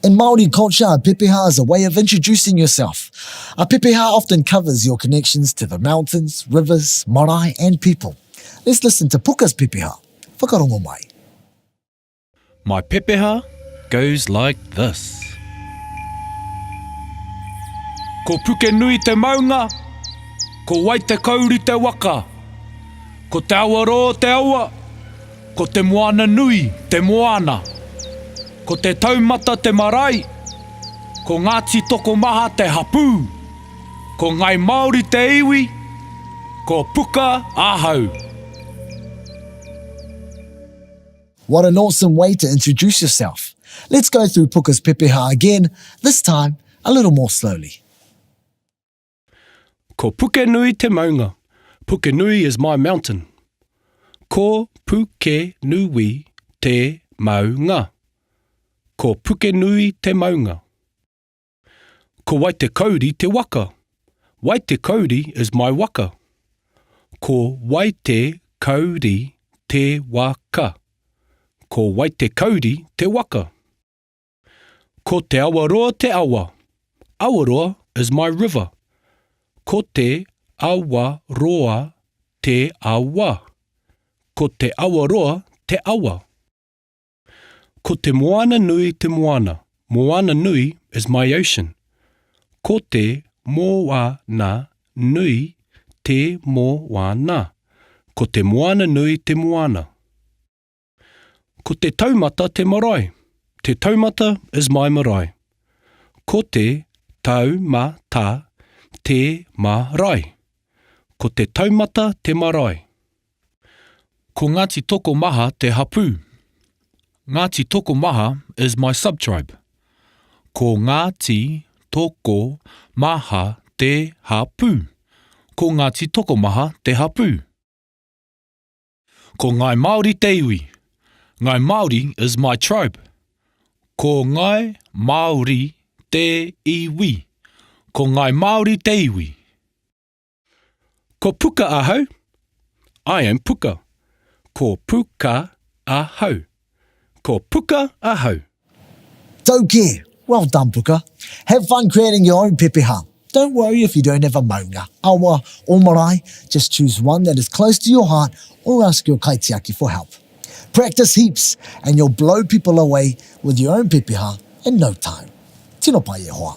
In Māori culture, a pepeha is a way of introducing yourself. A pepeha often covers your connections to the mountains, rivers, marae and people. Let's listen to Puka's pepeha. Whakarongo mai. My pepeha goes like this. Ko puke nui te maunga, ko wai te kauri te waka, ko te awa roa te awa, ko te moana nui te moana, ko te taumata te marae, ko Ngāti Tokomaha te hapū, ko ngai Māori te iwi, ko puka ahau. What an awesome way to introduce yourself. Let's go through Puka's pepeha again, this time a little more slowly. Ko puke nui te maunga. Puke nui is my mountain. Ko puke nui te maunga. Ko puke nui te maunga. Ko wai te kauri te waka. Wai te kauri is my waka. Ko wai te kauri te waka. Ko wai te kauri te waka. Ko te awaroa te awa. Awaroa is my river. Ko te awaroa te awa. Ko te awaroa te awa. Ko te moana nui te moana. Moana nui is my ocean. Ko te moana nui te moana. Ko te moana nui te moana. Ko te taumata te marae. Te taumata is my marae. Ko te taumata te marae. Ko te taumata te marae. Ko Ngāti Tokomaha te hapū. Ngāti Tokomaha is my subtribe. Ko Ngāti Tokomaha te hapū. Ko Ngāti Tokomaha te hapū. Ko ngai Māori te iwi. Ngai Māori is my tribe. Ko ngai Māori te iwi. Ko ngai Māori te iwi. Ko puka ahau. I am puka. Ko puka ahau. Ko puka ahau. Tau ke. Well done, Puka. Have fun creating your own pepeha. Don't worry if you don't have a maunga, awa or marae. Just choose one that is close to your heart or ask your kaitiaki for help. Practice heaps and you'll blow people away with your own pepeha in no time. Tino pai e hoa.